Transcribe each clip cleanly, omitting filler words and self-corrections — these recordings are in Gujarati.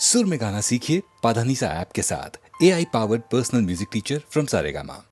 सुर में गाना सीखिए पाधानीसा ऐप के साथ। AI powered personal music teacher from Saregama.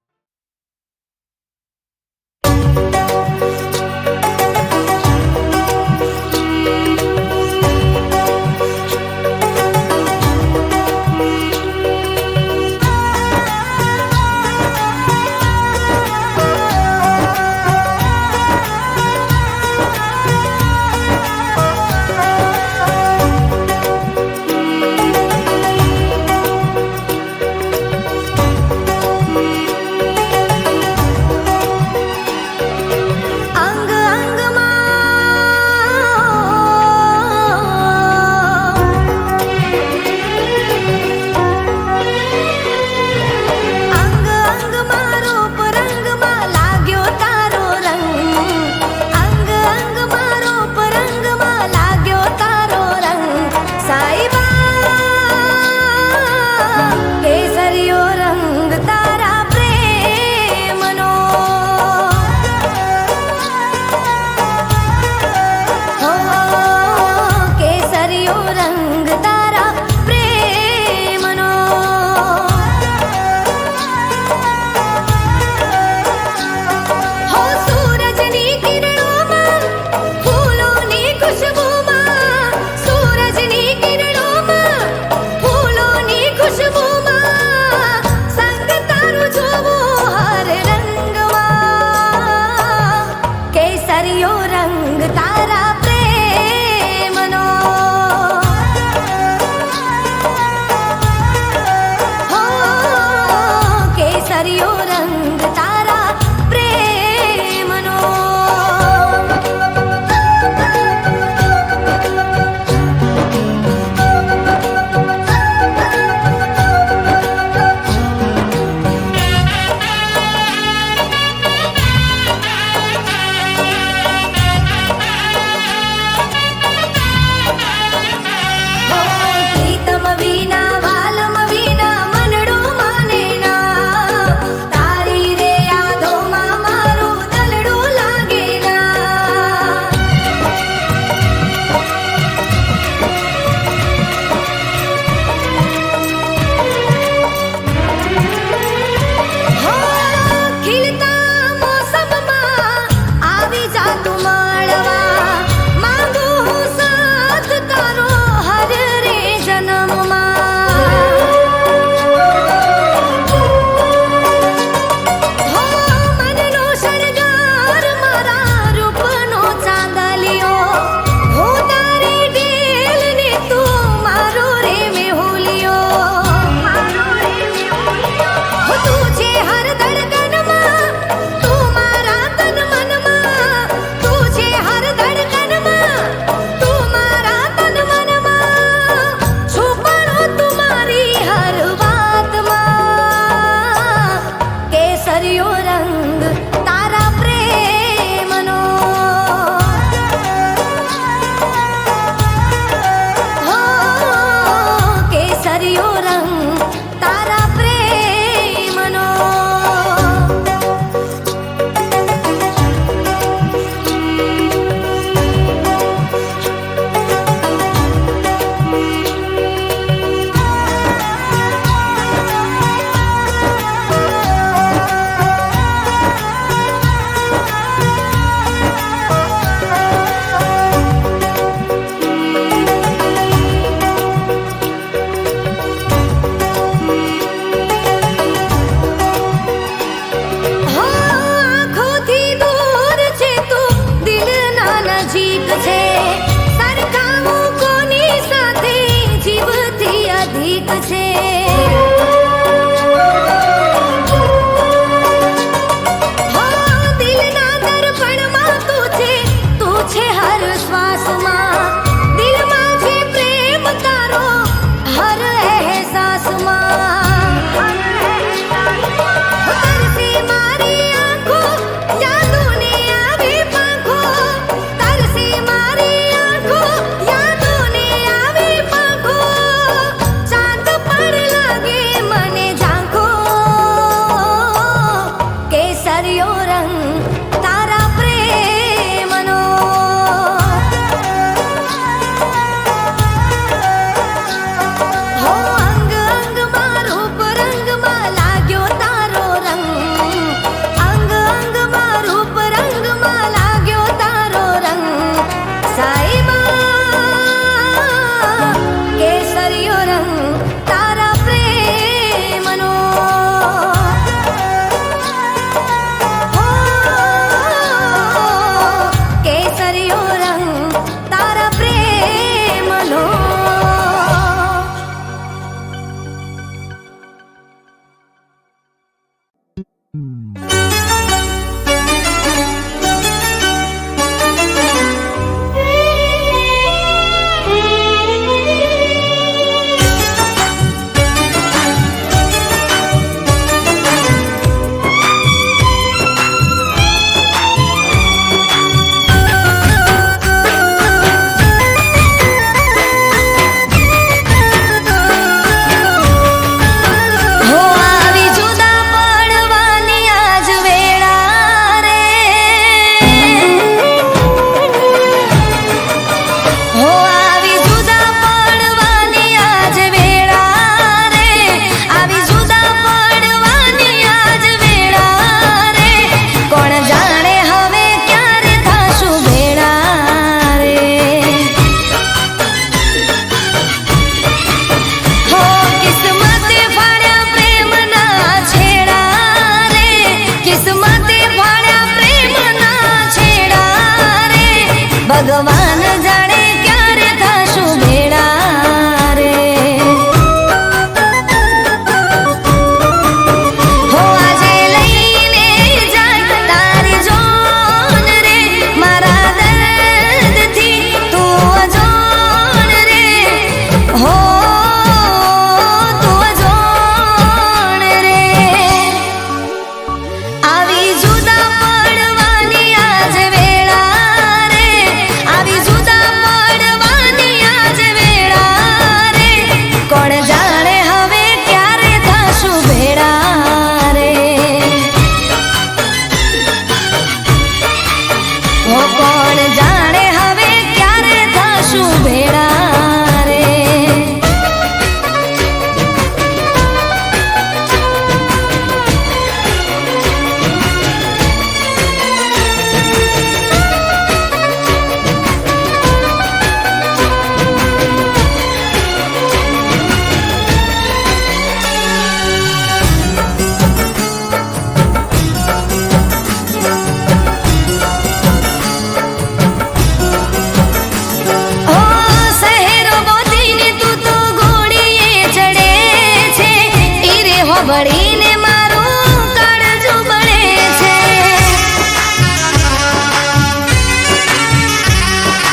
હોબળીને મારું કાળજું બળે છે.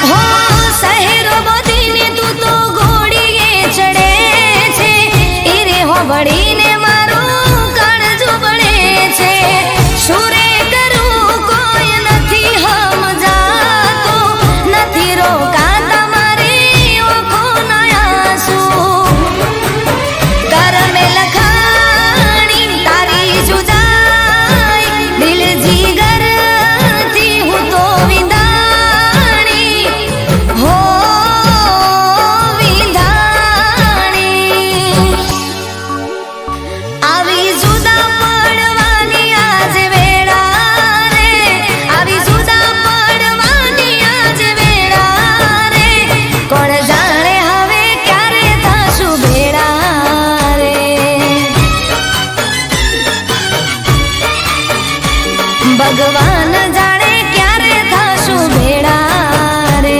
હો શહેરો બધીને તું તો ઘોડીએ ચડે છે. એ રે હોબળીને મારું કાળજું બળે છે. શું રે કરું કોઈ નથી સમજાતો, નથી રોકાતા મારી ઓખોના આંસુ. કરમે લખાણી તારી જુદાઈ, દિલ જીગરથી હું તો વિંધાણી, હો વિંધાણી. આવી જુદા પડવાની આજ વેળા રે, આવી જુદા પડવાની આજ વેળા રે. કોણ જાણે હવે ક્યારે થશું ભેળા રે. ભગવાન જાણે ક્યારે થશું ભેળા રે.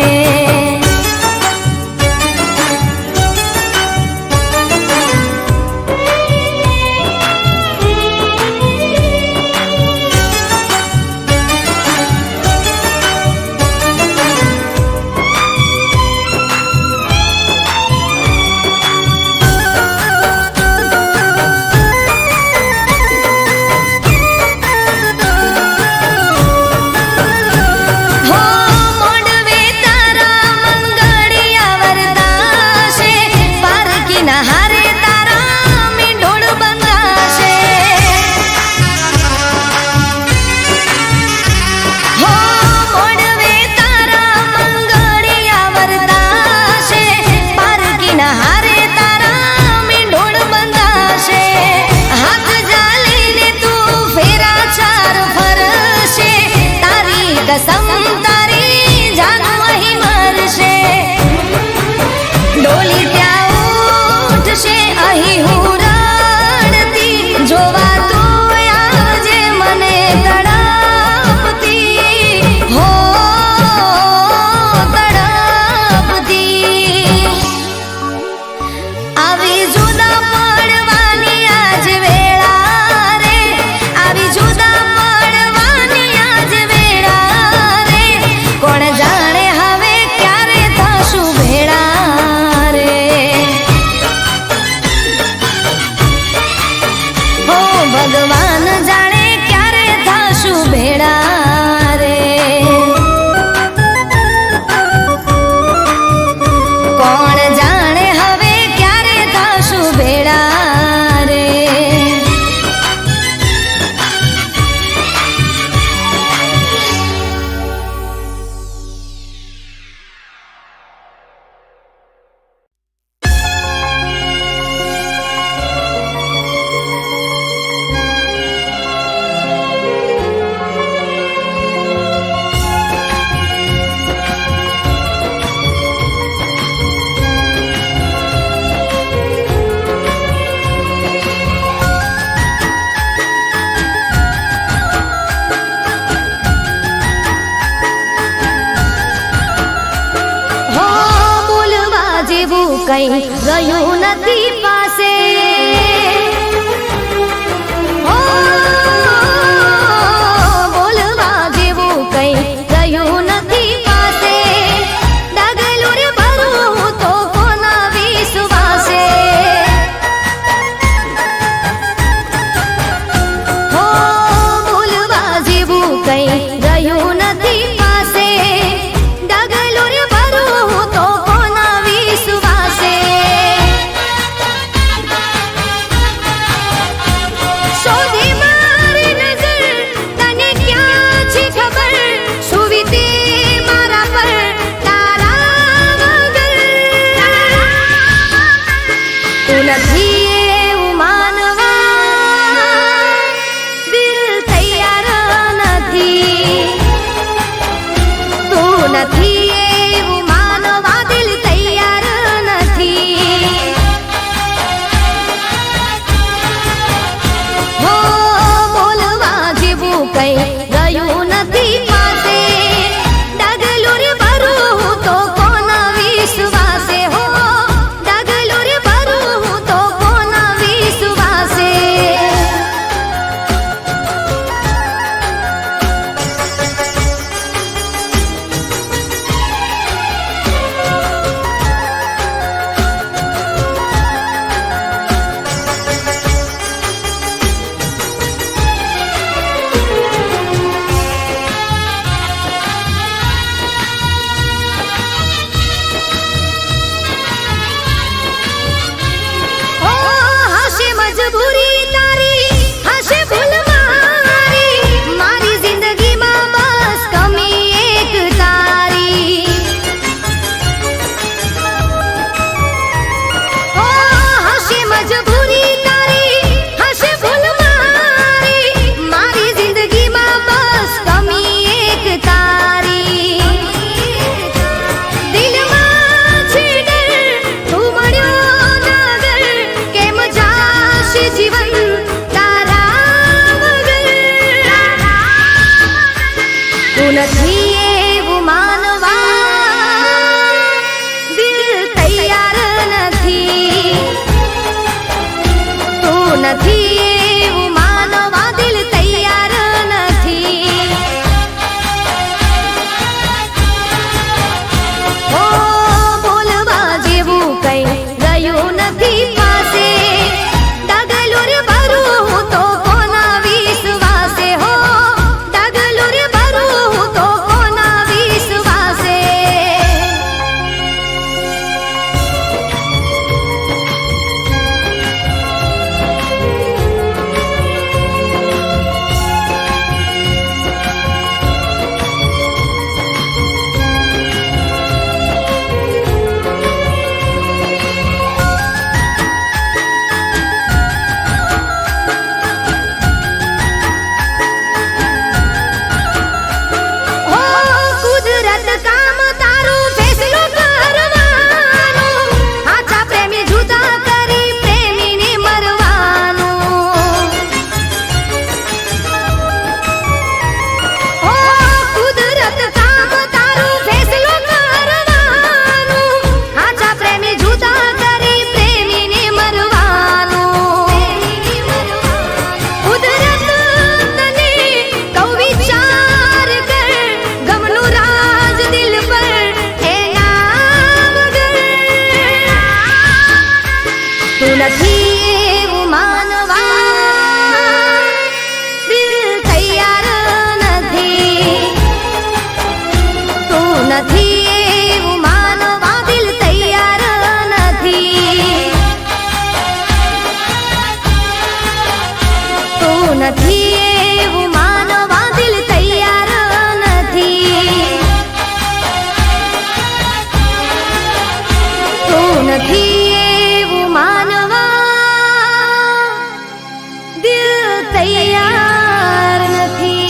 હો મોડવે તારા મંગળિયા વરદાશે, પારકીના હારે તારા મીંઢોળ બંધાશે. હો મોડવે તારા મંગળિયા વરદાશે, પારકીના હારે તારા મીંઢોળ બંધાશે. હાથ જાલીને તું ફેરા ચાર ફરશે, તારી કસમ તારી જાન અહીં મરશે. ડોલી ત્યાં ઉઠશે અહીં હું રડતી, જોવા તું આવજે મને તડપતી, હો તડપતી. આવી જુદા પડવાની આજ વેળા રે, આવી જુદા પડવાની આજ વેળા રે. કોણ જાણે હવે ક્યારે થશું ભેળા રે. હો ભગવાન જાણે ક્યારે થશું ભેળા રે. કોણ જાણે હવે ક્યારે થશું ભેળા રે. હો બોલવા જેવું કંઈ રહ્યું નથી પાસે. હો બોલવા જેવું કંઈ રહ્યું નથી પાસે. ડગલું રે ભરું તો કોના વિશ્વાસે. હો બોલવા જેવું કંઈ રહ્યું નથી પાસે. ડગલું રે ભરું તો કોના વિશ્વાસે. શોધી મારી નજર, તને ક્યાં છે ખબર, શું વીતે મારા પર તારા વગર. તું નથી એવું માનવા, દિલ તૈયાર નથી. તું નથી એવું માનવા, દિલ તૈયાર નથી. હો બોલવા જેવું કંઈ રહ્યું નથી પાસે. ડગલું રે ભરું તો કોના વિશ્વાસે. હો ડગલું રે ભરું તો કોના વિશ્વાસે. નથી એવું માનવા દિલ તૈયાર નથી તું નથી એવું માનવા દિલ તૈયાર નથી ઓ બોલવા જેવું કઈ ગયું નથી પાસે ડગલું રે ભરું તો કોના વિશ્વાસે હો ડગલું રે ભરું તો કોના વિશ્વાસે ઓ કુદરત કામ તારું ફેસલો કરવાનો આછા પ્રેમી જુદા કરી પ્રેમીને મરવાનું ઓ કુદરત કામ તારું ફેસલો કરવાનું આછા પ્રેમી જુદા કરી પ્રેમીને મરવાનું કુદરત તને કૌ વિચાર કર ગમનું રાજ દિલ પર એના વગર તું નથી એવું માનવા દિલ તૈયાર નથી તું નથી એવું માનવા દિલ તૈયાર નથી તું નથી એવું માનવા દિલ તૈયાર નથી તું નથી એવું માનવા દિલ તૈયાર નથી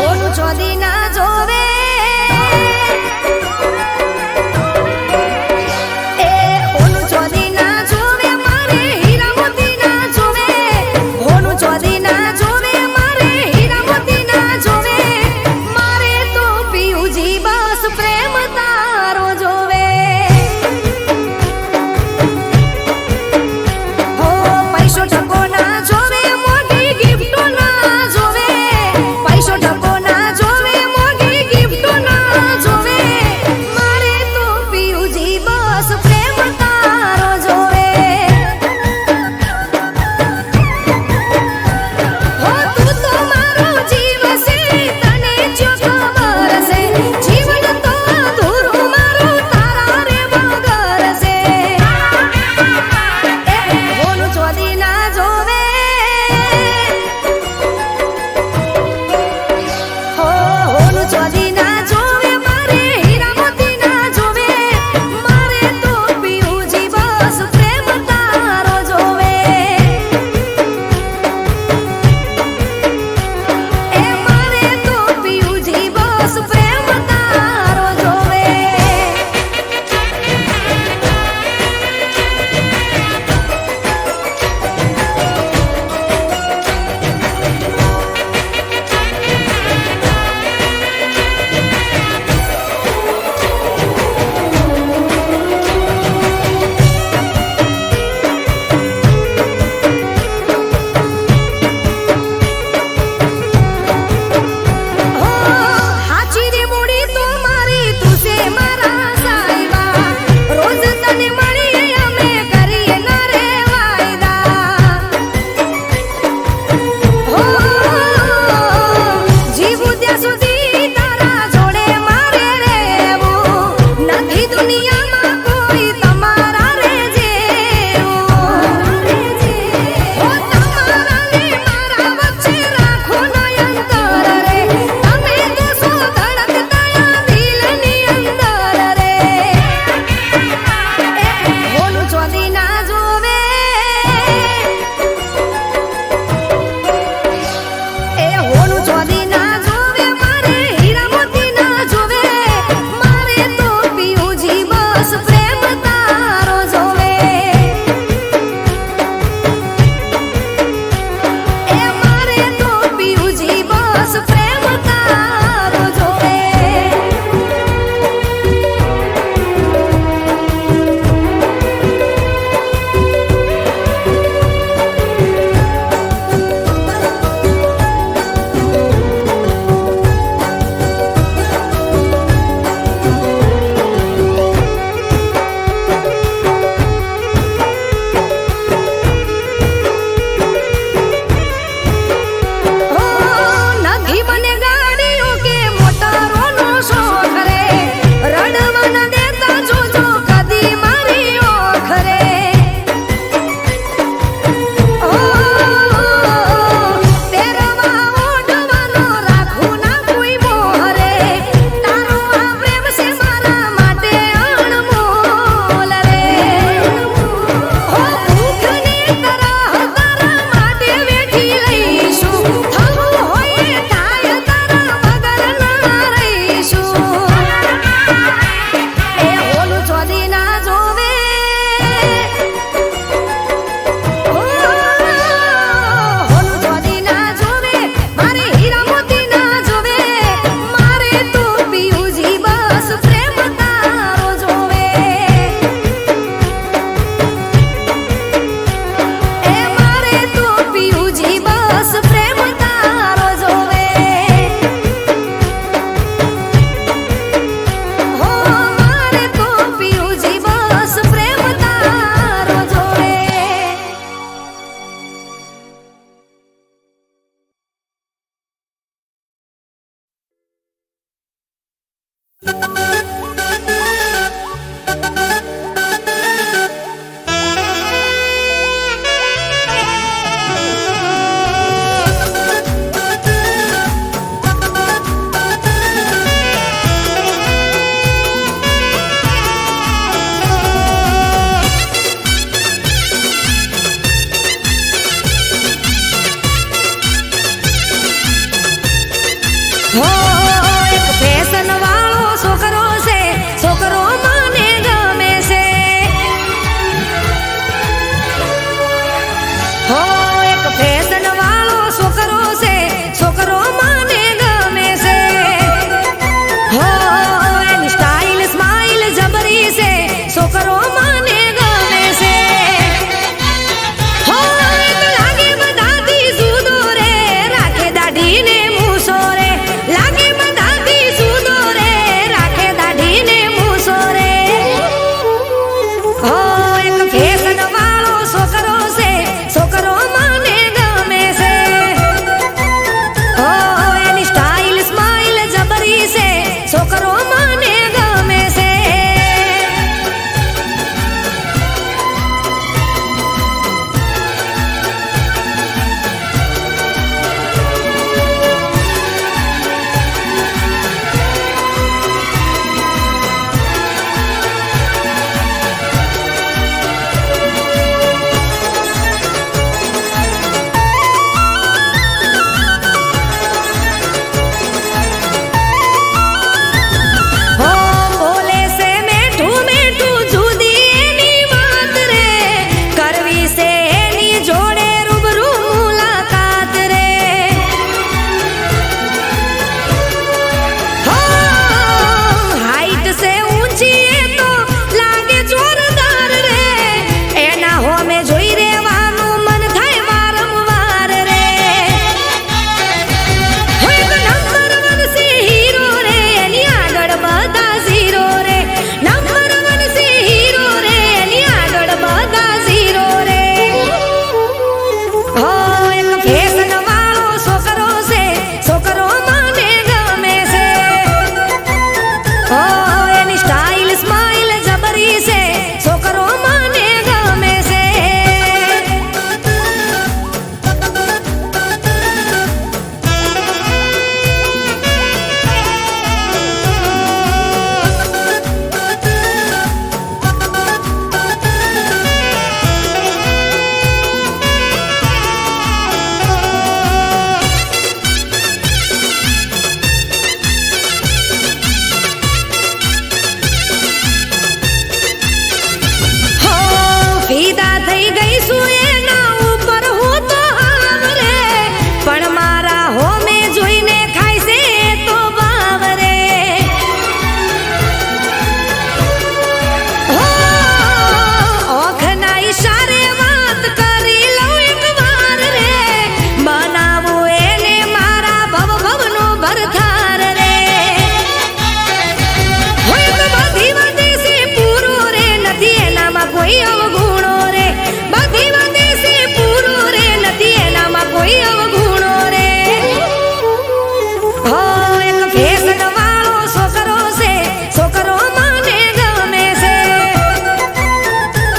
ઓનું ચોદી ના જોવે એ ઓનું ચોદી ના જોવે મારે હીરા મોતી ના જોવે ઓનું ચોદી ના જોવે મારે હીરા મોતી ના જોવે મારે તો પિયુજી બસ પ્રેમ તારો જોવે હો પૈસો ટકો ના જોવે મોટી ગિફ્ટો ના જોવે પૈસો ટકો ના જોવે મોટી ગિફ્ટો ના જોવે મારે તો પિયુજી બસ પ્રેમ તારો જોવે હો તું તો મારો જીવ છે તને જો ખબર છે જીવન તો અધૂરું મારું તારા રે વગર છે ઓનું ચોદી ના જોવે હો ઓનું ચોદી ના જોવે મારે હીરા મોતી ના જોવે મારે તો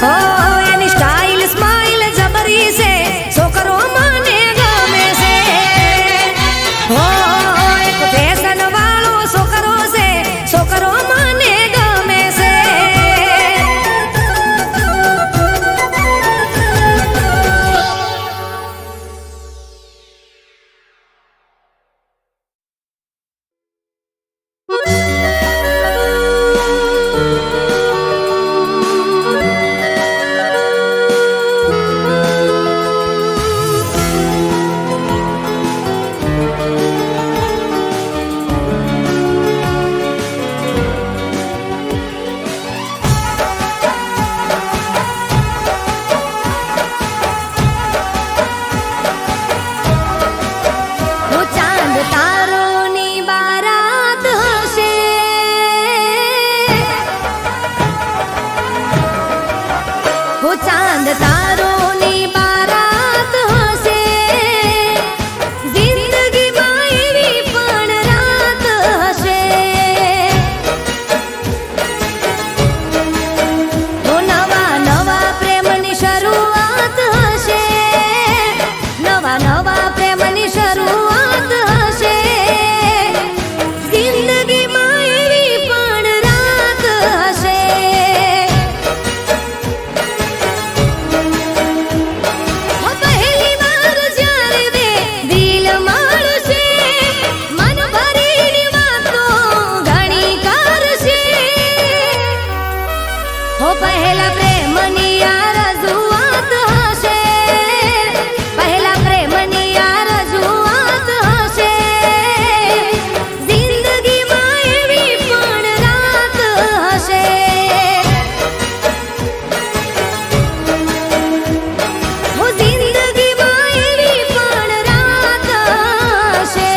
હો એની સ્ટાઇલ સ્માઇલ જબરી છે છોકરો મને ગમે છે હો એક ફેશન વાળો છોકરો છે છોકરો મને ગમે છે હું ચાંદ તારોની બારાત હશે હું ચાંદ તારોની બારાત હશે જિંદગીમાં એવી પણ રાત હશે નવા નવા પ્રેમની શરૂઆત હશે નવા નવા પ્રેમની શરૂઆત હશે જિંદગીમાં એવી પણ રાત હશે પહેલી વાર જ્યારે બે દિલ મળશે મન ભરીની વાતો ઘણી કરશે હો પહેલા પ્રેમની આ રજૂઆત હશે પહેલા પ્રેમની આ રજૂઆત હશે જિંદગીમાં એવી પણ રાત હશે હો જિંદગીમાં એવી પણ રાત હશે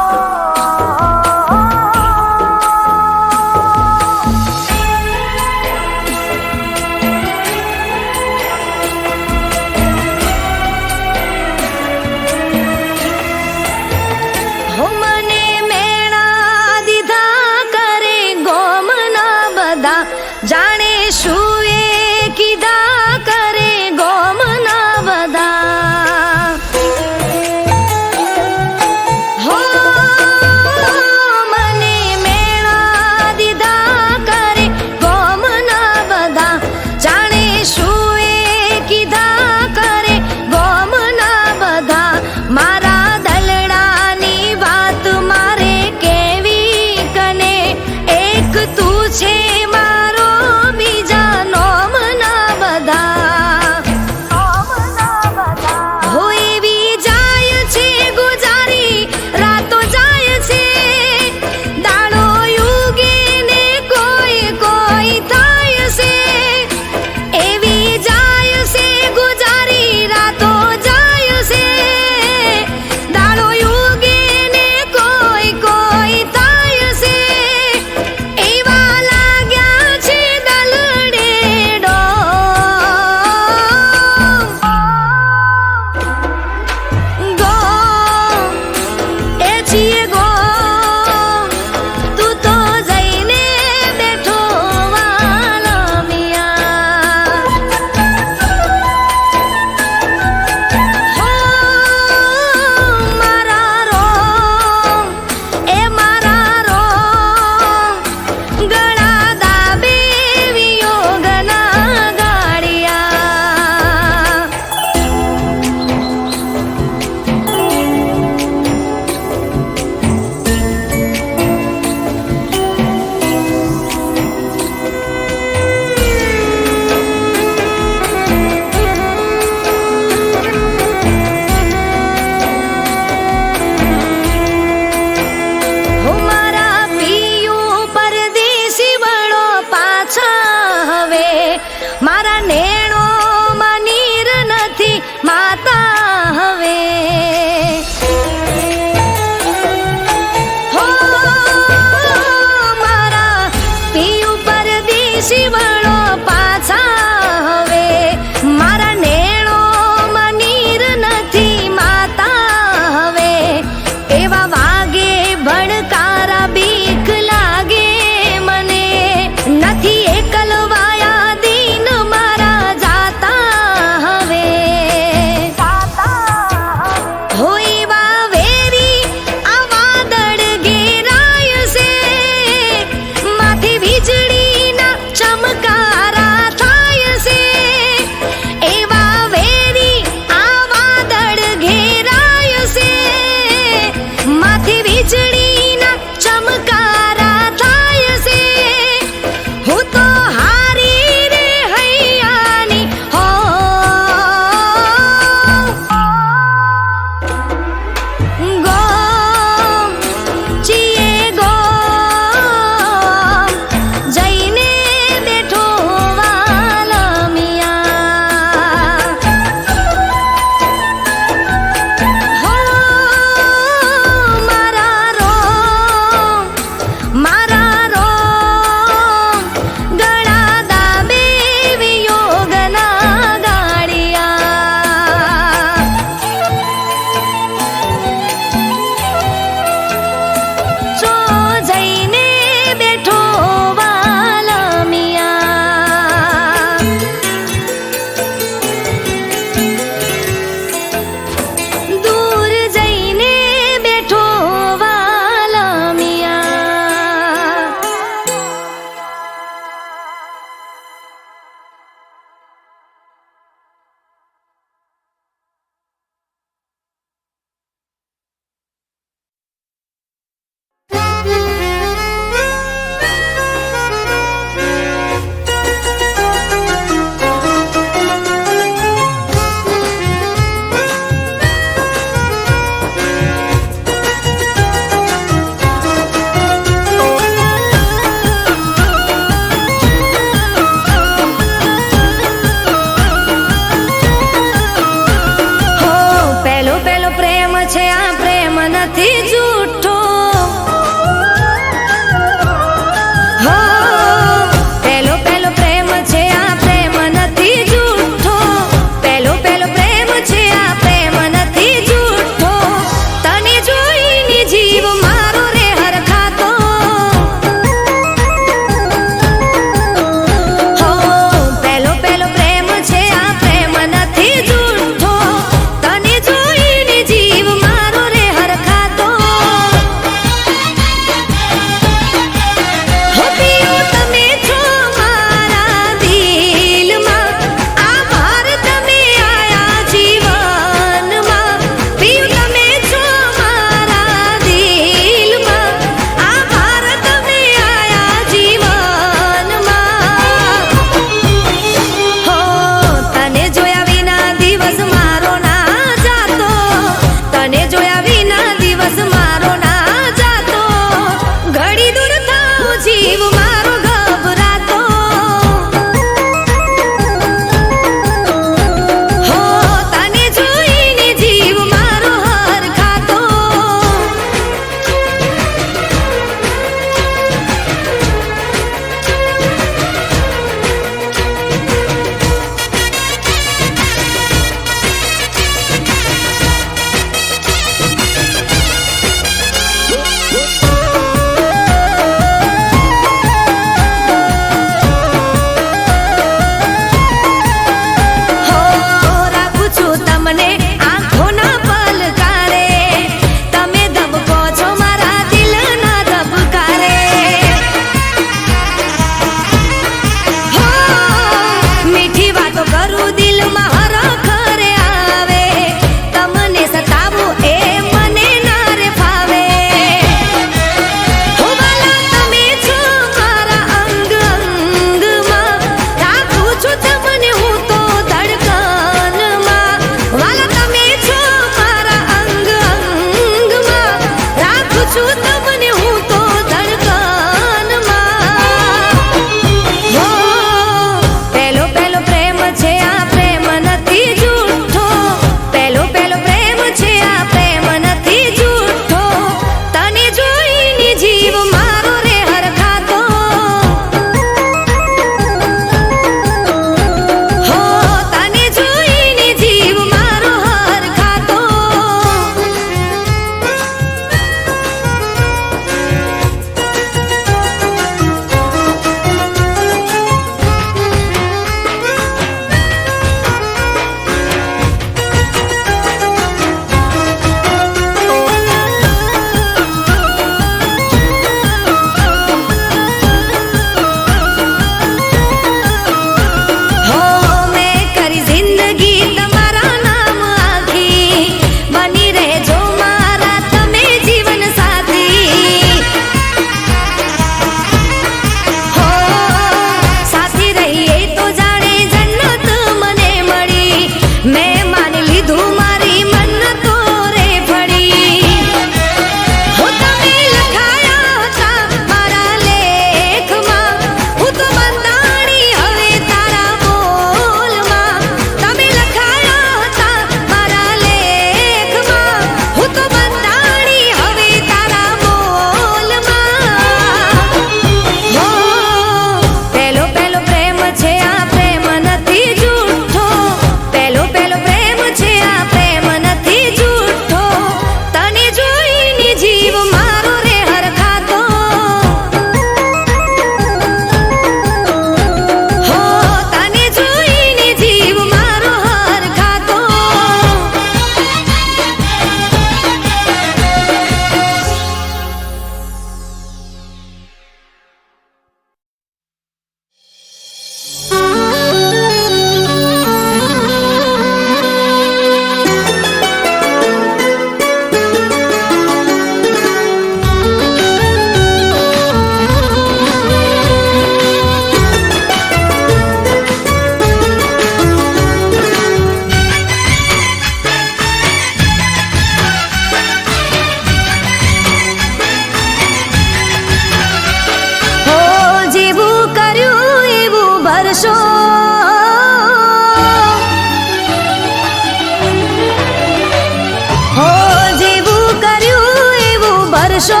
ભરશો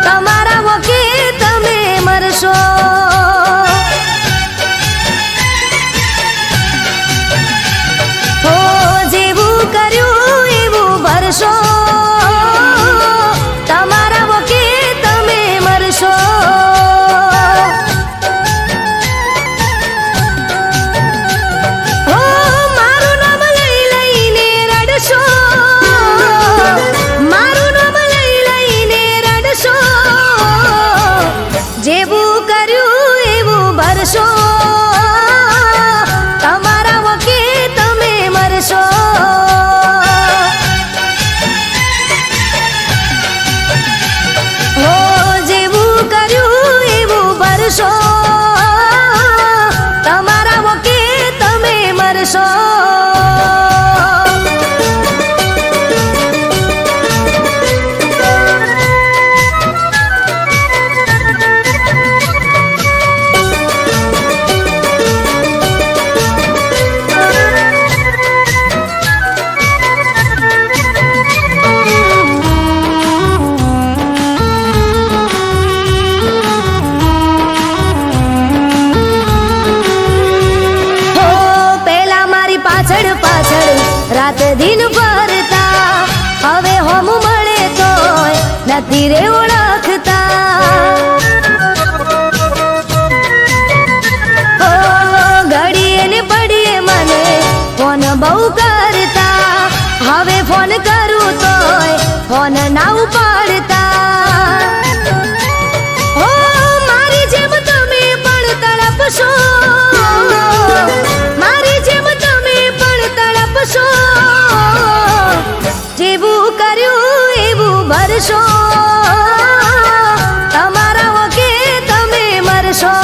તમારા વકે તમે મરશો હો જેવું કર્યું એવું ભરશો તમારા વકે તમે મરશો હો મારું નામ લઈ લઈને રડશો મારું નામ લઈ લઈને રડશો જેવું કર્યું એવું ભરશો તમારા વકે તમે મરશો હો જેવું કર્યું એવું ભરશો તમારા વકે તમે મરશો હો પેલા મારી પાછળ પાછળ રાત દિન ફરતા હવે હોમ મળે તોય નથી રે ઓળખતા હો ઘડીએ ને પડીએ મને ફોન બહુ કરતા હવે ફોન કરું તોય ફોન ના ઉપાડતા હો મારી જેમ તમે પણ તડપશો મારી જેમ તમે પણ તડપશો જેવું કર્યું એવું ભરશો તમારા વકે તમે મરશો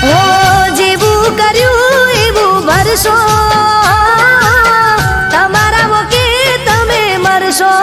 હો જેવું કર્યું એવું ભરશો તમારા વકે તમે મરશો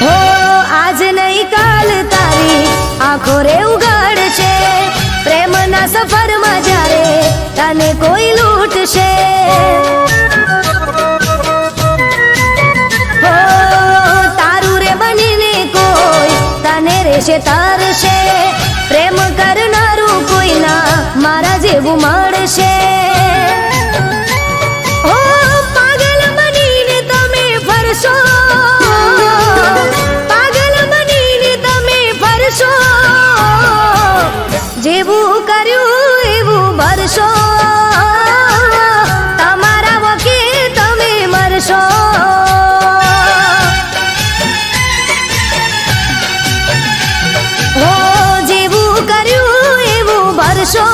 હો આજ નહીં કાલ તારી આંખો રે ઉગાડશે પ્રેમના સફરમાં જ્યારે તને કોઈ લૂંટશે હો તારું રે બનીને કોઈ તને રેશે તારશે પ્રેમ કરનારું કોઈ ના મારા જેવું મળશે હો પાગલ બનીને તમે ફરશો પાગલ બનીને તમે ફરશો જેવું કર્યું એવું ભરશો તમારા વકે તમે મરશો હો જેવું કર્યું એવું ભરશો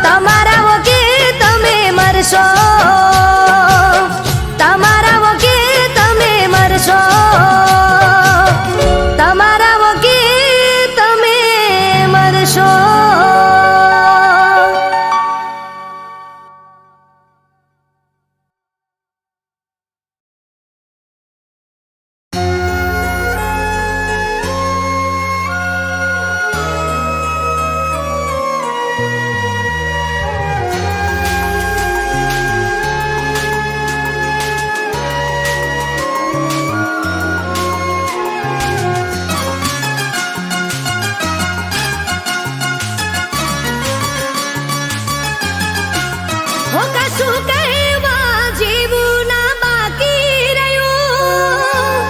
તમારા વકે તમે મરશો તમારા વકે તમે મરશો તમારા વકે તમે મરશો હો કશું કહેવા જેવું ના બાકી રહ્યું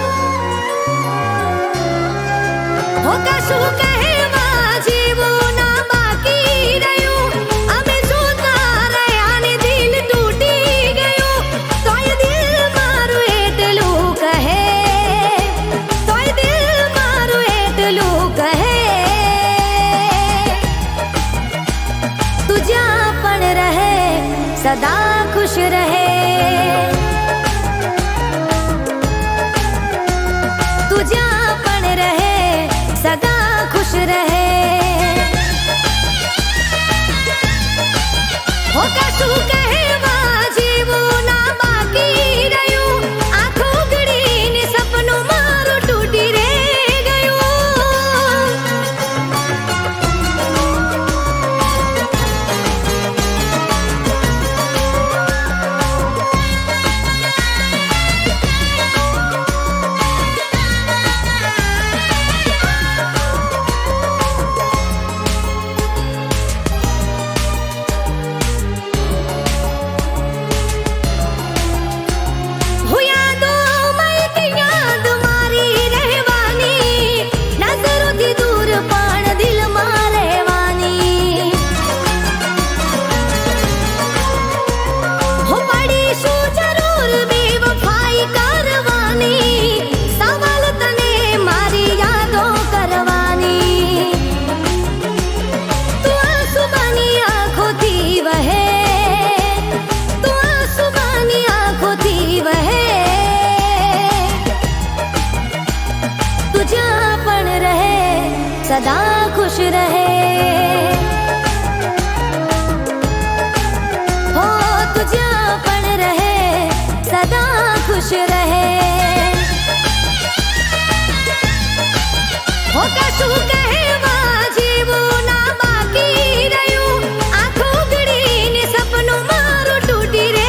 હો કશું કહેવા જેવું ના બાકી રહ્યું અમે જોતા રહ્યા ને દિલ તૂટી ગયું તોય દિલ મારું એટલું કહે તોય દિલ મારું એટલું કહે તું જ્યાં પણ રહે સદા ખુશ રહે खुश रहे हो कशु कहेवा जीवुं ना बाकी રહ્યું આંખો ગળીને સપનું મારું તૂટી રે सदा खुश रहे हो तू જ્યાં પણ રહે સદા ખુશ રહે હો કશું કહેવા જેવું ના બાકી રહ્યું આંખો ગળીને સપનું મારું તૂટી રે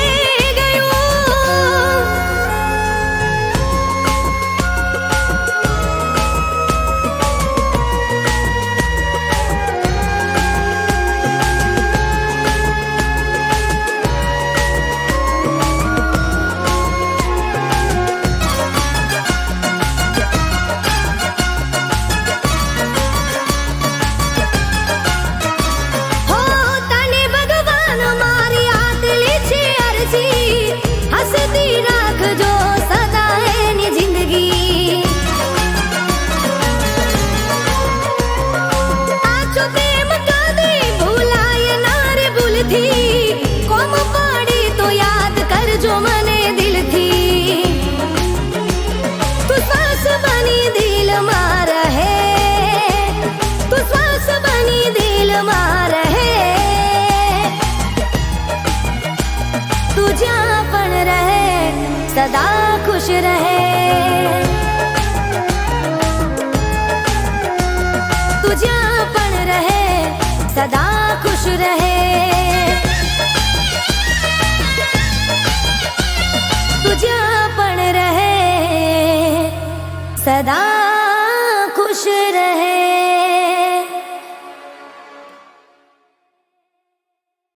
सदा खुश रहे तू જ્યાં પણ રહે સદા ખુશ રહે તું જ્યાં પણ રહે સદા ખુશ રહે